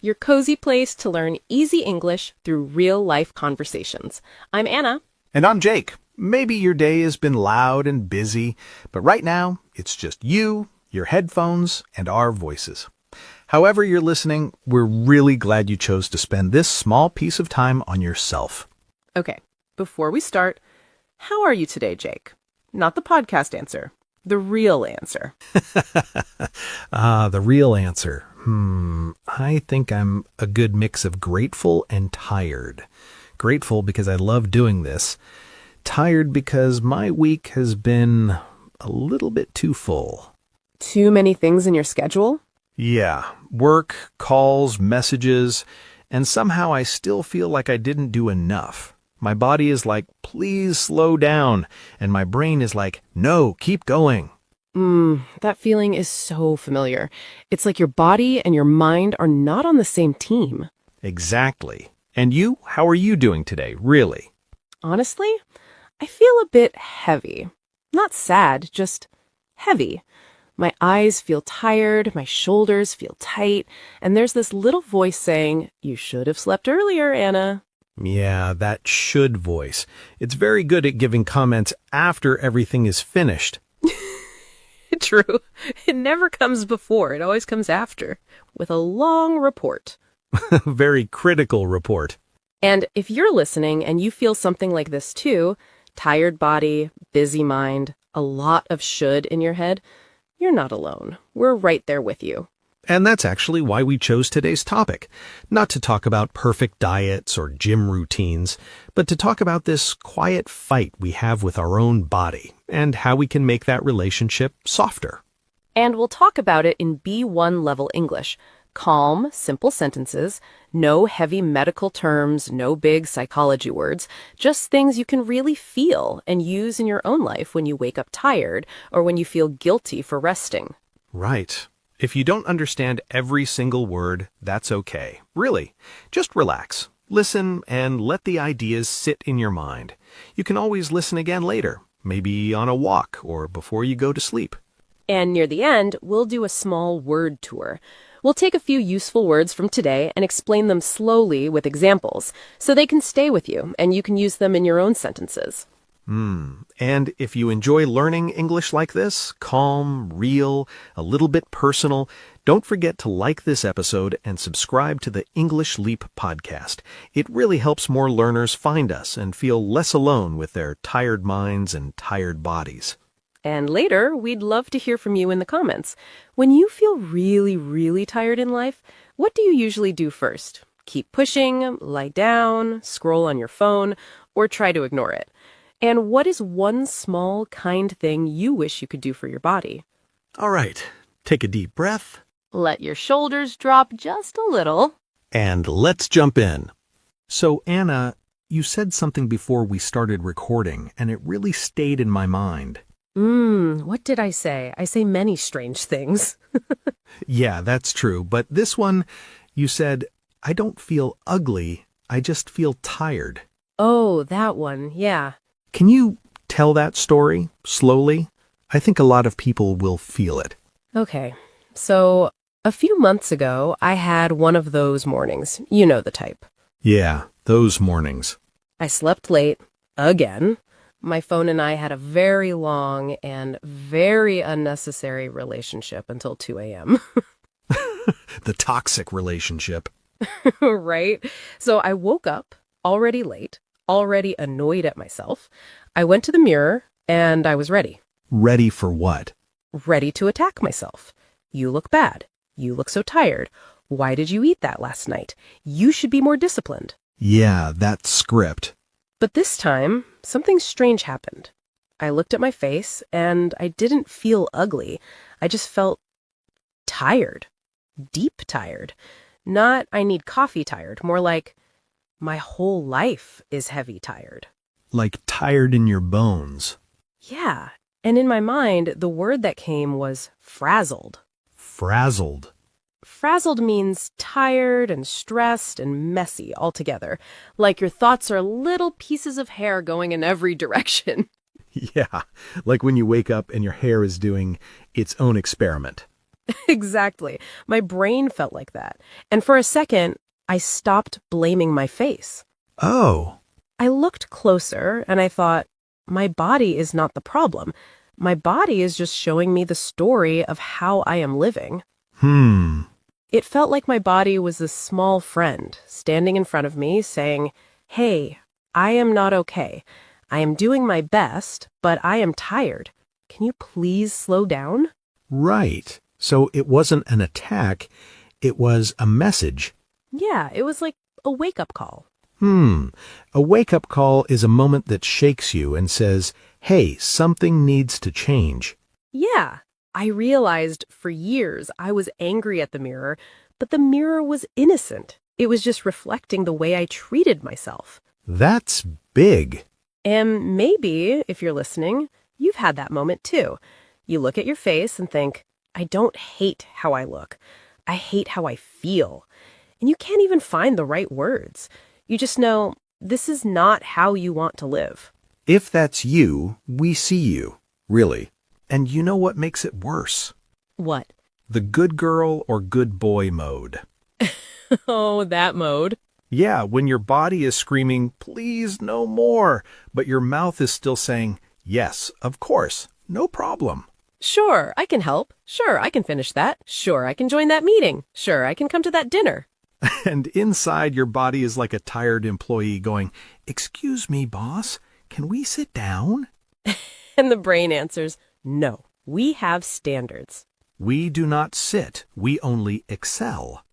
your cozy place to learn easy English through real-life conversations. I'm Anna. And I'm Jake. Maybe your day has been loud and busy, but right now it's just you, your headphones, and our voices. However you're listening, we're really glad you chose to spend this small piece of time on yourself. Okay, before we start, how are you today, Jake? Not the podcast answer, the real answer. The real answer. I think I'm a good mix of grateful and tired. Grateful because I love doing this. Tired because my week has been a little bit too full. Too many things in your schedule? Yeah, work, calls, messages, and somehow I still feel like I didn't do enough. My body is like, please slow down, and my brain is like, no, keep going. That feeling is so familiar. It's like your body and your mind are not on the same team. Exactly. And you, how are you doing today, really? Honestly, I feel a bit heavy. Not sad, just heavy. My eyes feel tired, my shoulders feel tight, and there's this little voice saying, "You should have slept earlier, Anna." Yeah, that should voice. It's very good at giving comments after everything is finished. True. It never comes before, it always comes after, with a long report. Very critical report. And if you're listening and you feel something like this too, tired body, busy mind, a lot of should in your head, you're not alone. We're right there with you. And that's actually why we chose today's topic. Not to talk about perfect diets or gym routines, but to talk about this quiet fight we have with our own body and how we can make that relationship softer. And we'll talk about it in B1 level English. Calm, simple sentences, no heavy medical terms, no big psychology words, just things you can really feel and use in your own life when you wake up tired or when you feel guilty for resting. Right. If you don't understand every single word, that's okay. Really, just relax. Listen and let the ideas sit in your mind. You can always listen again later, maybe on a walk or before you go to sleep. And near the end, we'll do a small word tour. We'll take a few useful words from today and explain them slowly with examples, so they can stay with you and you can use them in your own sentences. And if you enjoy learning English like this, calm, real, a little bit personal, don't forget to like this episode and subscribe to the English Leap podcast. It really helps more learners find us and feel less alone with their tired minds and tired bodies. And later, we'd love to hear from you in the comments. When you feel really, really tired in life, what do you usually do first? Keep pushing, lie down, scroll on your phone, or try to ignore it? And what is one small, kind thing you wish you could do for your body? All right, take a deep breath. Let your shoulders drop just a little. And let's jump in. So, Anna, you said something before we started recording, and it really stayed in my mind. What did I say? I say many strange things. Yeah, that's true. But this one, you said, I don't feel ugly, I just feel tired. Oh, that one, yeah. Can you tell that story slowly? I think a lot of people will feel it. Okay, so a few months ago, I had one of those mornings. You know the type. Yeah, those mornings. I slept late, again. My phone and I had a very long and very unnecessary relationship until 2 a.m. The toxic relationship. Right? So I woke up already late, already annoyed at myself. I went to the mirror and I was ready. Ready for what? Ready to attack myself. You look bad. You look so tired. Why did you eat that last night? You should be more disciplined. Yeah, that script. But this time, something strange happened. I looked at my face, and I didn't feel ugly. I just felt tired. Deep tired. Not, I need coffee tired. More like, my whole life is heavy tired. Like tired in your bones. Yeah. And in my mind, the word that came was frazzled. Frazzled. Frazzled means tired and stressed and messy altogether, like your thoughts are little pieces of hair going in every direction. Yeah, like when you wake up and your hair is doing its own experiment. Exactly. My brain felt like that. And for a second, I stopped blaming my face. Oh, I looked closer and I thought, my body is not the problem. My body is just showing me the story of how I am living. hmm. It felt like my body was this small friend standing in front of me saying, "Hey, I am not okay. I am doing my best, but I am tired. Can you please slow down?" Right. So it wasn't an attack, it was a message. Yeah, it was like a wake-up call. A wake-up call is a moment that shakes you and says, hey, something needs to change. Yeah, I realized for years I was angry at the mirror, but the mirror was innocent. It was just reflecting the way I treated myself. That's big. And maybe, if you're listening, you've had that moment too. You look at your face and think, I don't hate how I look. I hate how I feel. And you can't even find the right words. You just know this is not how you want to live. If that's you, we see you, really. And you know what makes it worse? What? The good girl or good boy mode. Oh, that mode. Yeah, when your body is screaming, please, no more, but your mouth is still saying, yes, of course, no problem. Sure, I can help. Sure, I can finish that. Sure, I can join that meeting. Sure, I can come to that dinner. And inside your body is like a tired employee going, excuse me, boss, can we sit down? And the brain answers, no, we have standards. We do not sit, we only excel.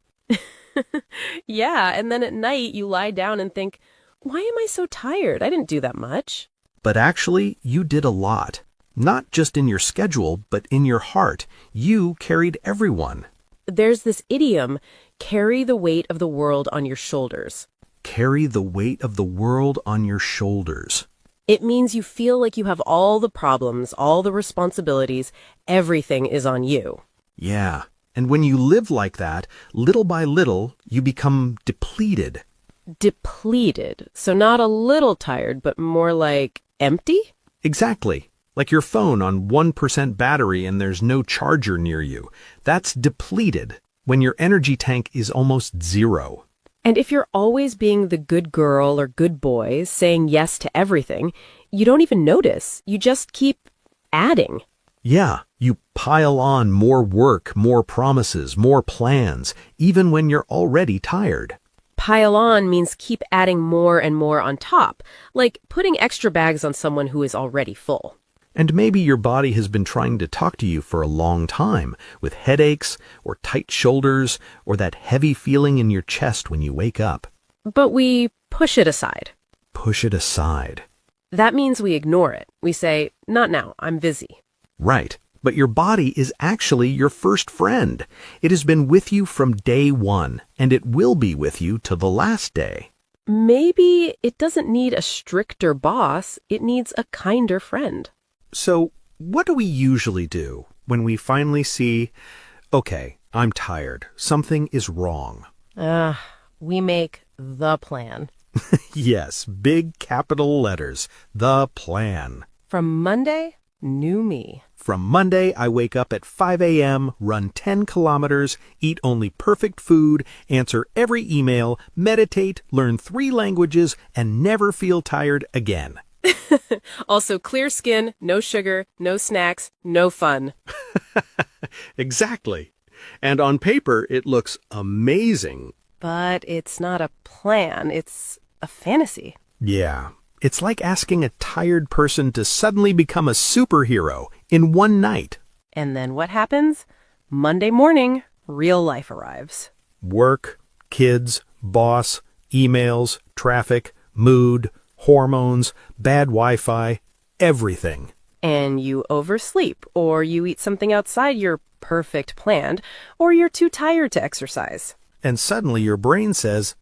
Yeah, and then at night you lie down and think, why am I so tired? I didn't do that much. But actually, you did a lot. Not just in your schedule, but in your heart. You carried everyone. There's this idiom, carry the weight of the world on your shoulders. Carry the weight of the world on your shoulders. It means you feel like you have all the problems, all the responsibilities, everything is on you. Yeah. And when you live like that, little by little, you become depleted. Depleted. So not a little tired, but more like empty? Exactly. Like your phone on 1% battery and there's no charger near you. That's depleted when your energy tank is almost zero. And if you're always being the good girl or good boy, saying yes to everything, you don't even notice. You just keep adding. Yeah, you pile on more work, more promises, more plans, even when you're already tired. Pile on means keep adding more and more on top, like putting extra bags on someone who is already full. And maybe your body has been trying to talk to you for a long time, with headaches, or tight shoulders, or that heavy feeling in your chest when you wake up. But we push it aside. Push it aside. That means we ignore it. We say, not now, I'm busy. Right. But your body is actually your first friend. It has been with you from day one, and it will be with you to the last day. Maybe it doesn't need a stricter boss, it needs a kinder friend. So, what do we usually do when we finally see, okay, I'm tired, something is wrong? We make the plan. Yes, big capital letters, the plan. From Monday, new me. From Monday, I wake up at 5 a.m., run 10 kilometers, eat only perfect food, answer every email, meditate, learn 3 languages, and never feel tired again. Also, clear skin, no sugar, no snacks, no fun. Exactly. And on paper, it looks amazing. But it's not a plan, it's a fantasy. Yeah. It's like asking a tired person to suddenly become a superhero in one night. And then what happens? Monday morning, real life arrives. Work, kids, boss, emails, traffic, mood, hormones, bad Wi-Fi, everything. And you oversleep, or you eat something outside your perfect plan, or you're too tired to exercise. And suddenly your brain says,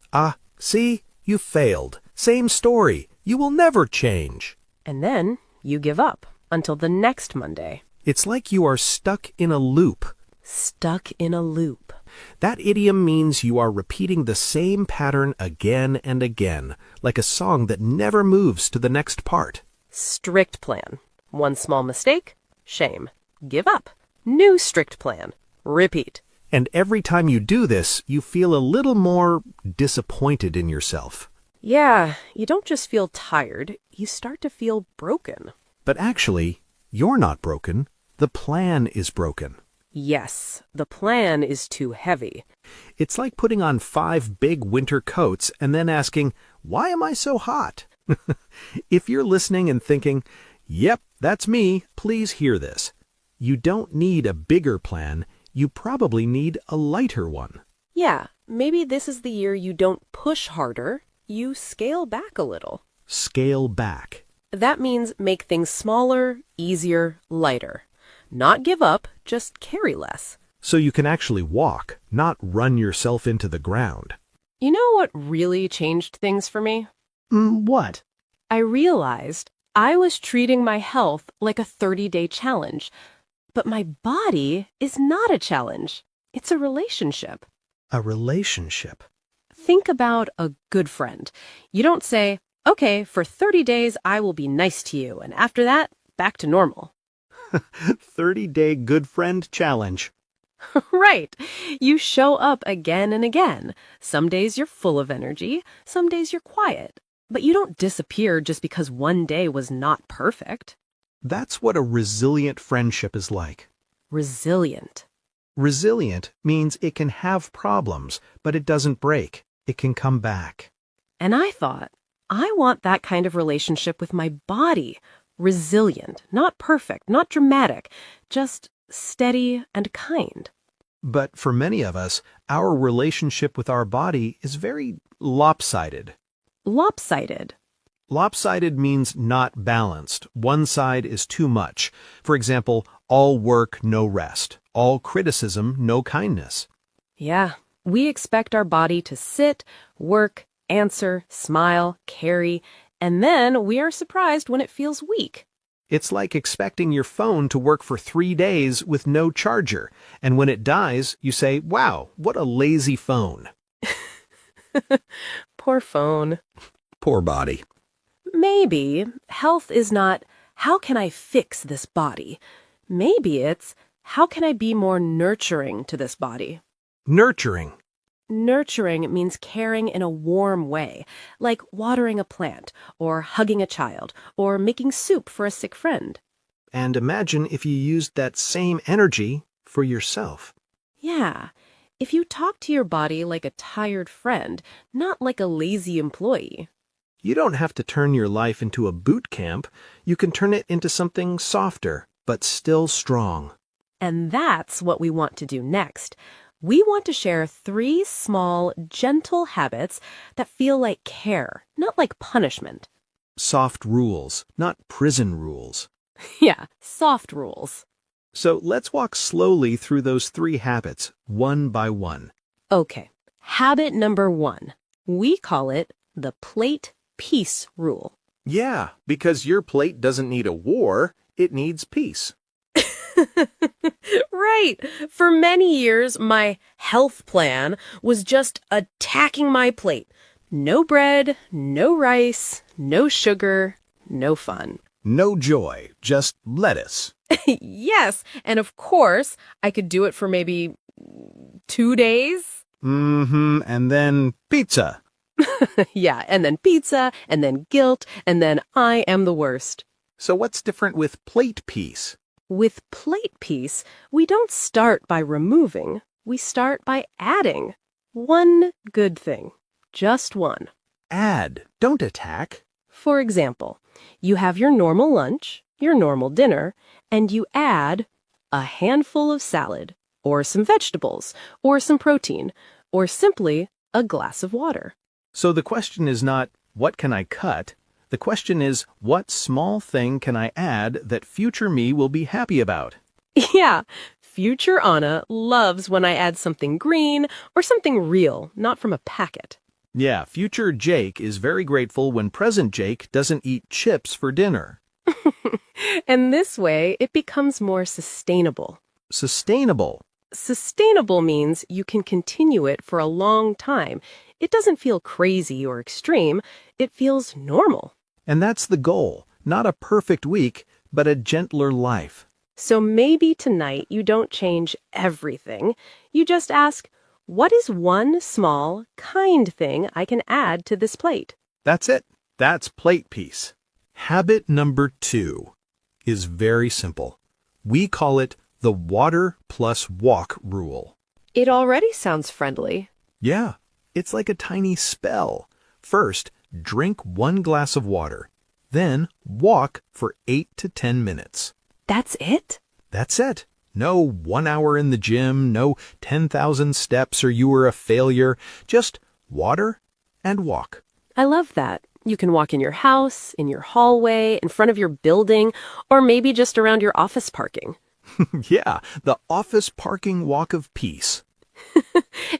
see, you failed. Same story. You will never change. And then you give up until the next Monday. It's like you are stuck in a loop. Stuck in a loop. That idiom means you are repeating the same pattern again and again, like a song that never moves to the next part. Strict plan. One small mistake, shame. Give up. New strict plan. repeat. And every time you do this, you feel a little more disappointed in yourself. Yeah, you don't just feel tired, you start to feel broken. But actually, you're not broken. The plan is broken. Yes, the plan is too heavy. It's like putting on 5 big winter coats and then asking, why am I so hot? If you're listening and thinking, yep, that's me, please hear this. You don't need a bigger plan. You probably need a lighter one. Yeah, maybe this is the year you don't push harder, you scale back a little. Scale back. That means make things smaller, easier, lighter. Not give up, just carry less. So you can actually walk, not run yourself into the ground. You know what really changed things for me? What? I realized I was treating my health like a 30-day challenge. But my body is not a challenge. It's a relationship. A relationship. Think about a good friend. You don't say, okay, for 30 days I will be nice to you, and after that, back to normal. 30-day good friend challenge. Right. You show up again and again. Some days you're full of energy, some days you're quiet. But you don't disappear just because one day was not perfect. That's what a resilient friendship is like. Resilient. Resilient means it can have problems, but it doesn't break. It can come back. And I thought, I want that kind of relationship with my body. Resilient, not perfect, not dramatic, just steady and kind. But for many of us, our relationship with our body is very lopsided. Lopsided. Lopsided means not balanced. One side is too much. For example, all work, no rest. All criticism, no kindness. Yeah, we expect our body to sit, work, answer, smile, carry, and then we are surprised when it feels weak. It's like expecting your phone to work for 3 days with no charger, and when it dies, you say, wow, what a lazy phone. Poor phone. Poor body. Maybe health is not, how can I fix this body? Maybe it's, how can I be more nurturing to this body? Nurturing. Nurturing means caring in a warm way, like watering a plant, or hugging a child, or making soup for a sick friend. And imagine if you used that same energy for yourself. Yeah, if you talk to your body like a tired friend, not like a lazy employee. You don't have to turn your life into a boot camp. You can turn it into something softer, but still strong. And that's what we want to do next. We want to share 3 small, gentle habits that feel like care, not like punishment. Soft rules, not prison rules. Yeah, soft rules. So let's walk slowly through those 3 habits, one by one. Okay, habit number 1. We call it the plate peace rule. Yeah, because your plate doesn't need a war, it needs peace. Right. For many years, my health plan was just attacking my plate. No bread, no rice, no sugar, no fun. No joy, just lettuce. Yes, and of course, I could do it for maybe 2 days. And then pizza. Yeah, and then pizza, and then guilt, and then I am the worst. So what's different with plate peace? With plate peace, we don't start by removing, we start by adding. One good thing. Just one. Add, don't attack. For example, you have your normal lunch, your normal dinner, and you add a handful of salad, or some vegetables, or some protein, or simply a glass of water. So the question is not, what can I cut? The question is, what small thing can I add that future me will be happy about? Yeah, future Anna loves when I add something green or something real, not from a packet. Yeah, future Jake is very grateful when present Jake doesn't eat chips for dinner. And this way, it becomes more sustainable. Sustainable. Sustainable means you can continue it for a long time. It doesn't feel crazy or extreme. It feels normal. And that's the goal. Not a perfect week, but a gentler life. So maybe tonight you don't change everything. You just ask, what is one small, kind thing I can add to this plate? That's it. That's plate peace. Habit number 2 is very simple. We call it the water plus walk rule. It already sounds friendly. Yeah, it's like a tiny spell. First, drink 1 glass of water. Then walk for 8 to 10 minutes. That's it? That's it. No 1 hour in the gym, no 10,000 steps or you were a failure. Just water and walk. I love that. You can walk in your house, in your hallway, in front of your building, or maybe just around your office parking. Yeah, the office parking walk of peace.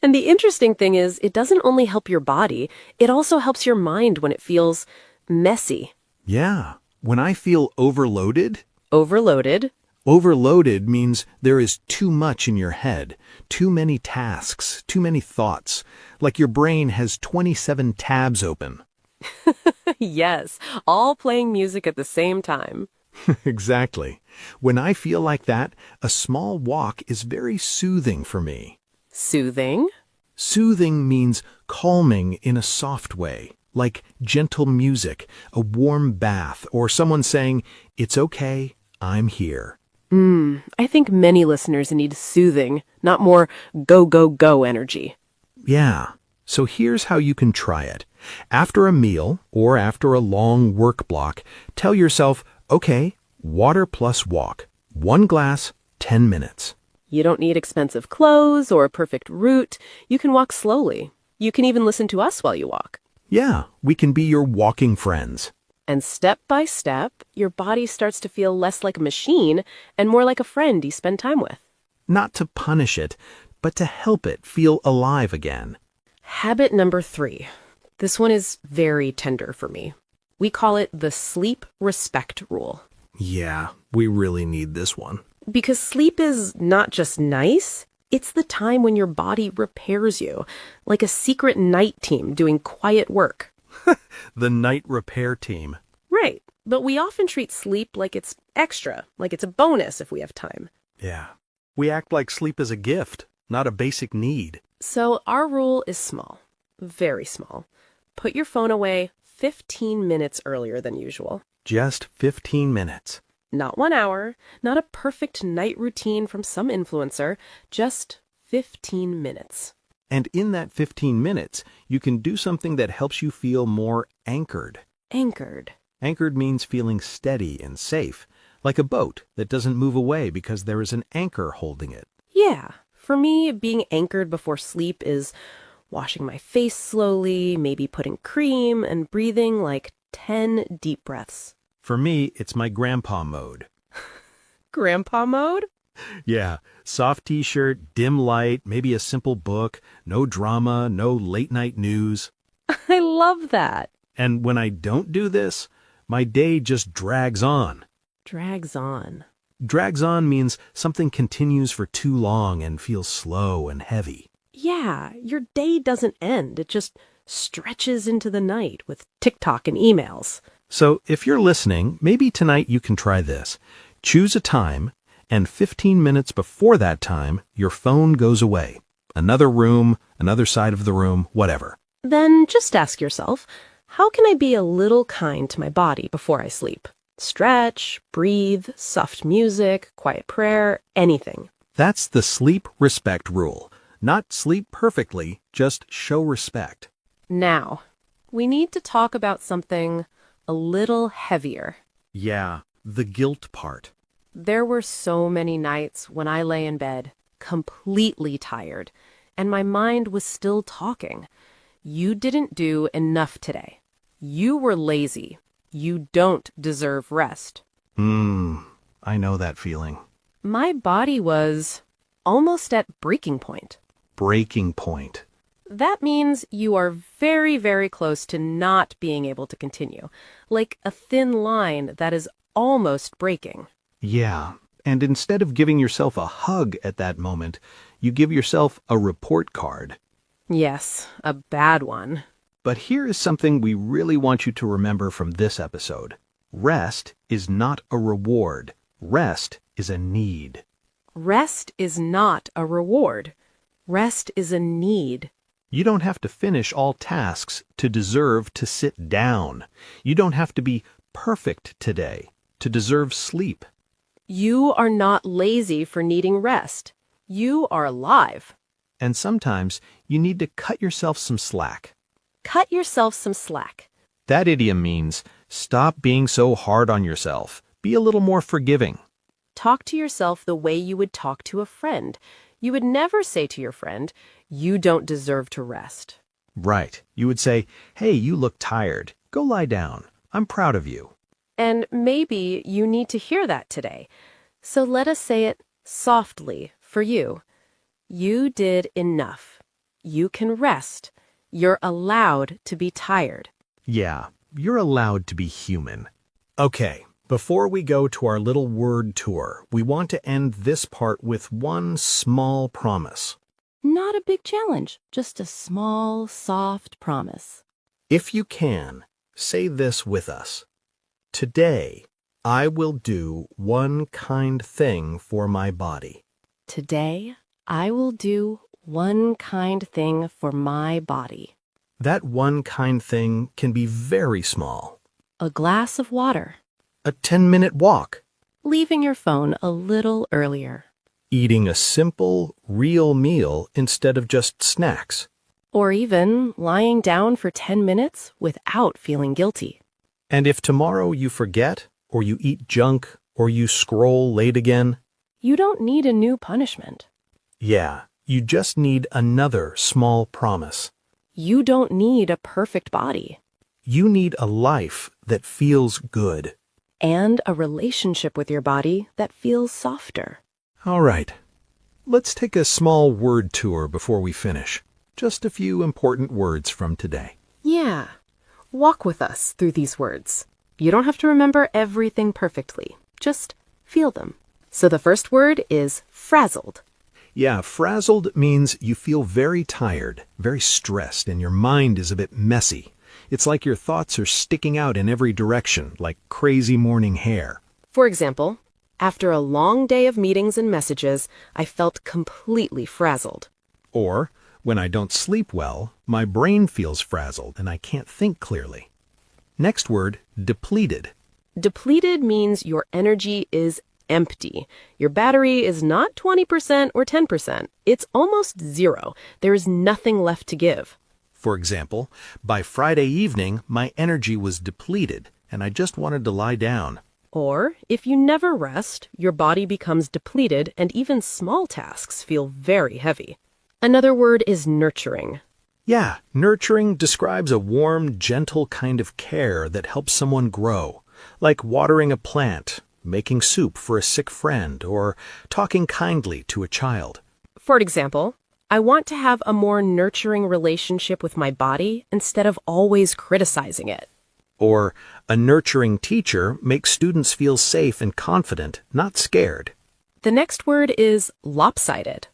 And the interesting thing is, it doesn't only help your body, it also helps your mind when it feels messy. Yeah, when I feel overloaded, Overloaded. overloaded means there is too much in your head, too many tasks, too many thoughts, like your brain has 27 tabs open. Yes, all playing music at the same time. Exactly. When I feel like that, a small walk is very soothing for me. Soothing. Soothing means calming in a soft way, like gentle music, a warm bath, or someone saying, "It's okay, I'm here." I think many listeners need soothing, not more go, go, go energy. Yeah. So here's how you can try it. After a meal or after a long work block, tell yourself, okay, water plus walk. 1 glass, 10 minutes. You don't need expensive clothes or a perfect route. You can walk slowly. You can even listen to us while you walk. Yeah, we can be your walking friends. And step by step, your body starts to feel less like a machine and more like a friend you spend time with. Not to punish it, but to help it feel alive again. Habit number 3. This one is very tender for me. We call it the sleep respect rule. Yeah, we really need this one. Because sleep is not just nice, it's the time when your body repairs you, like a secret night team doing quiet work. The night repair team. Right, but we often treat sleep like it's extra, like it's a bonus if we have time. Yeah. We act like sleep is a gift, not a basic need. So our rule is small, very small. Put your phone away 15 minutes earlier than usual. Just 15 minutes. Not 1 hour, not a perfect night routine from some influencer, just 15 minutes. And in that 15 minutes, you can do something that helps you feel more anchored. Anchored. Anchored means feeling steady and safe, like a boat that doesn't move away because there is an anchor holding it. Yeah, for me, being anchored before sleep is washing my face slowly, maybe putting cream, and breathing like 10 deep breaths. For me, it's my grandpa mode. Grandpa mode? Yeah, soft t-shirt, dim light, maybe a simple book, no drama, no late night news. I love that. And when I don't do this, my day just drags on. Drags on. Drags on means something continues for too long and feels slow and heavy. Yeah, your day doesn't end. It just stretches into the night with TikTok and emails. So if you're listening, maybe tonight you can try this. Choose a time, and 15 minutes before that time, your phone goes away. Another room, another side of the room, whatever. Then just ask yourself, how can I be a little kind to my body before I sleep? Stretch, breathe, soft music, quiet prayer, anything. That's the sleep respect rule. Not sleep perfectly, just show respect. Now, we need to talk about something a little heavier. Yeah, the guilt part. There were so many nights when I lay in bed, completely tired, and my mind was still talking. You didn't do enough today. You were lazy. You don't deserve rest. I know that feeling. My body was almost at breaking point. Breaking point. That means you are very, very close to not being able to continue, like a thin line that is almost breaking. Yeah, and instead of giving yourself a hug at that moment, you give yourself a report card. Yes, a bad one. But here is something we really want you to remember from this episode. Rest is not a reward. Rest is a need. Rest is not a reward. Rest is a need. You don't have to finish all tasks to deserve to sit down. You don't have to be perfect today to deserve sleep. You are not lazy for needing rest. You are alive. And sometimes you need to cut yourself some slack. Cut yourself some slack. That idiom means stop being so hard on yourself. Be a little more forgiving. Talk to yourself the way you would talk to a friend. You would never say to your friend, "You don't deserve to rest." Right. You would say, "Hey, you look tired. Go lie down. I'm proud of you." And maybe you need to hear that today. So let us say it softly for you. You did enough. You can rest. You're allowed to be tired. Yeah, you're allowed to be human. Okay, before we go to our little word tour, we want to end this part with one small promise. Not a big challenge, just a small, soft promise. If you can, say this with us. Today, I will do one kind thing for my body. Today, I will do one kind thing for my body. That one kind thing can be very small. A glass of water. A 10-minute walk. Leaving your phone a little earlier. Eating a simple, real meal instead of just snacks. Or even lying down for 10 minutes without feeling guilty. And if tomorrow you forget, or you eat junk, or you scroll late again, you don't need a new punishment. Yeah, you just need another small promise. You don't need a perfect body. You need a life that feels good. And a relationship with your body that feels softer. All right, let's take a small word tour before we finish. Just a few important words from today. Yeah, walk with us through these words. You don't have to remember everything perfectly. Just feel them. So the first word is frazzled. Yeah, frazzled means you feel very tired, very stressed, and your mind is a bit messy. It's like your thoughts are sticking out in every direction, like crazy morning hair. For example, after a long day of meetings and messages, I felt completely frazzled. Or, when I don't sleep well, my brain feels frazzled and I can't think clearly. Next word, depleted. Depleted means your energy is empty. Your battery is not 20% or 10%. It's almost zero. There is nothing left to give. For example, by Friday evening, my energy was depleted and I just wanted to lie down. Or, if you never rest, your body becomes depleted and even small tasks feel very heavy. Another word is nurturing. Yeah, nurturing describes a warm, gentle kind of care that helps someone grow, like watering a plant, making soup for a sick friend, or talking kindly to a child. For example, I want to have a more nurturing relationship with my body instead of always criticizing it. Or, a nurturing teacher makes students feel safe and confident, not scared. The next word is lopsided.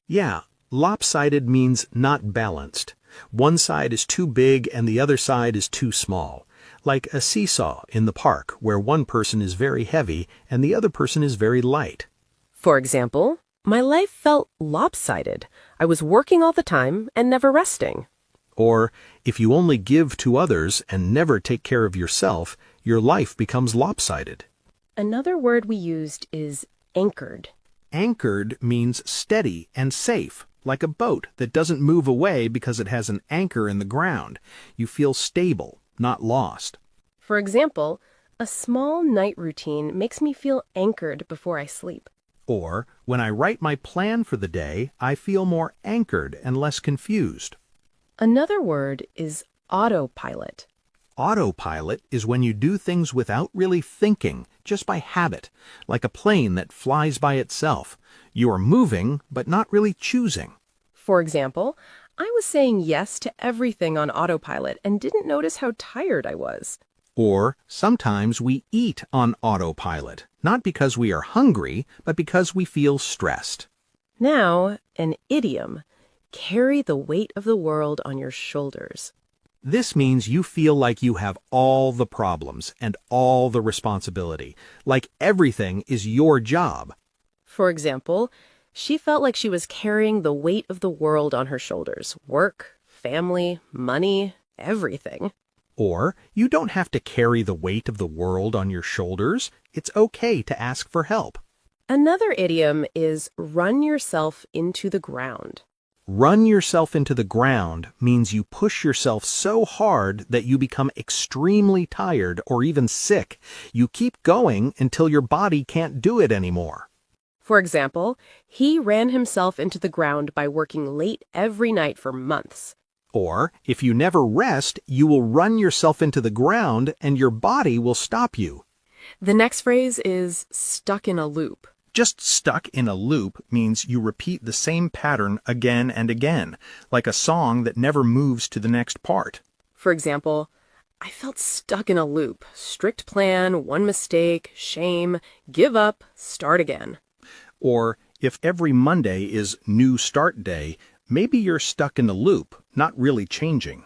Yeah, lopsided means not balanced. One side is too big and the other side is too small. Like a seesaw in the park where one person is very heavy and the other person is very light. For example, my life felt lopsided. I was working all the time and never resting. Or, if you only give to others and never take care of yourself, your life becomes lopsided. Another word we used is anchored. Anchored means steady and safe, like a boat that doesn't move away because it has an anchor in the ground. You feel stable, not lost. For example, a small night routine makes me feel anchored before I sleep. Or, when I write my plan for the day, I feel more anchored and less confused. Another word is autopilot. Autopilot is when you do things without really thinking, just by habit, like a plane that flies by itself. You are moving, but not really choosing. For example, I was saying yes to everything on autopilot and didn't notice how tired I was. Or sometimes we eat on autopilot, not because we are hungry, but because we feel stressed. Now, an idiom. Carry the weight of the world on your shoulders. This means you feel like you have all the problems and all the responsibility, like everything is your job. For example, she felt like she was carrying the weight of the world on her shoulders. Work, family, money, everything. Or, you don't have to carry the weight of the world on your shoulders. It's okay to ask for help. Another idiom is run yourself into the ground. Run yourself into the ground means you push yourself so hard that you become extremely tired or even sick. You keep going until your body can't do it anymore. For example, he ran himself into the ground by working late every night for months. Or, if you never rest, you will run yourself into the ground and your body will stop you. The next phrase is stuck in a loop. Just stuck in a loop means you repeat the same pattern again and again, like a song that never moves to the next part. For example, I felt stuck in a loop. Strict plan, one mistake, shame, give up, start again. Or, if every Monday is new start day, maybe you're stuck in a loop, not really changing.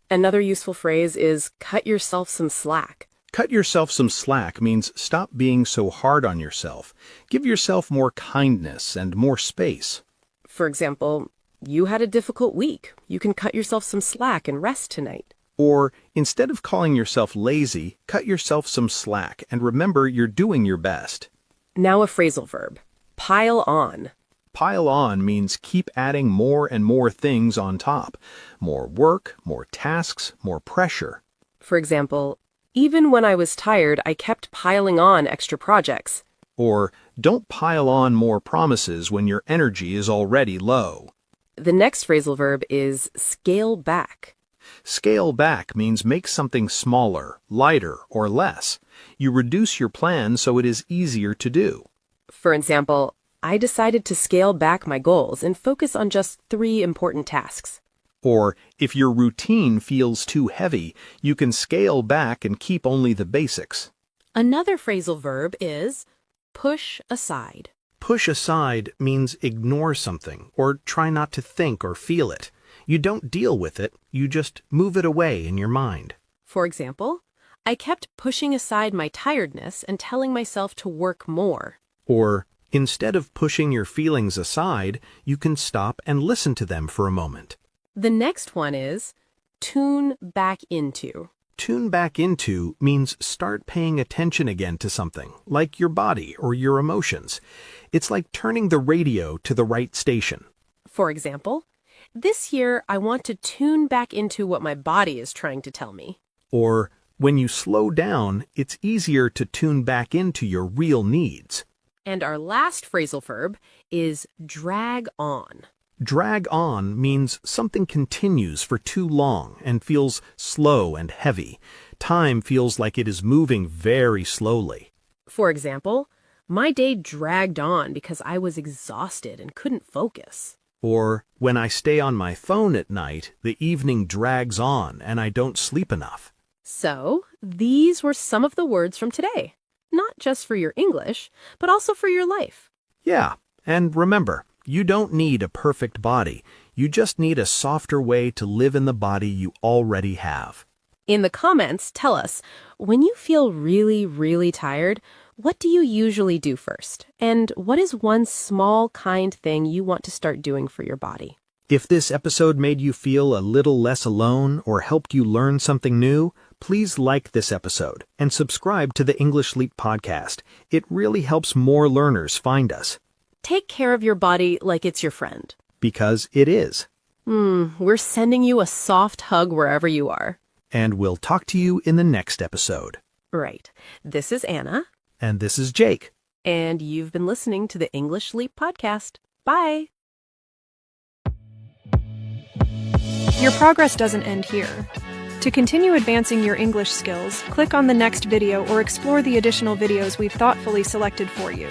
Another useful phrase is cut yourself some slack. Cut yourself some slack means stop being so hard on yourself. Give yourself more kindness and more space. For example, you had a difficult week. You can cut yourself some slack and rest tonight. Or, instead of calling yourself lazy, cut yourself some slack and remember you're doing your best. Now a phrasal verb. Pile on. Pile on means keep adding more and more things on top. More work, more tasks, more pressure. For example, even when I was tired, I kept piling on extra projects. Or, don't pile on more promises when your energy is already low. The next phrasal verb is scale back. Scale back means make something smaller, lighter, or less. You reduce your plan so it is easier to do. For example, I decided to scale back my goals and focus on just 3 important tasks. Or, if your routine feels too heavy, you can scale back and keep only the basics. Another phrasal verb is push aside. Push aside means ignore something or try not to think or feel it. You don't deal with it, you just move it away in your mind. For example, I kept pushing aside my tiredness and telling myself to work more. Or, instead of pushing your feelings aside, you can stop and listen to them for a moment. The next one is tune back into. Tune back into means start paying attention again to something, like your body or your emotions. It's like turning the radio to the right station. For example, this year I want to tune back into what my body is trying to tell me. Or, when you slow down, it's easier to tune back into your real needs. And our last phrasal verb is drag on. Drag on means something continues for too long and feels slow and heavy. Time feels like it is moving very slowly. For example, my day dragged on because I was exhausted and couldn't focus. Or, when I stay on my phone at night, the evening drags on and I don't sleep enough. So, these were some of the words from today. Not just for your English, but also for your life. Yeah, and remember, you don't need a perfect body. You just need a softer way to live in the body you already have. In the comments, tell us, when you feel really, really tired, what do you usually do first? And what is one small, kind thing you want to start doing for your body? If this episode made you feel a little less alone or helped you learn something new, please like this episode and subscribe to the English Leap podcast. It really helps more learners find us. Take care of your body like it's your friend. Because it is. We're sending you a soft hug wherever you are. And we'll talk to you in the next episode. Right. This is Anna. And this is Jake. And you've been listening to the English Leap podcast. Bye. Your progress doesn't end here. To continue advancing your English skills, click on the next video or explore the additional videos we've thoughtfully selected for you.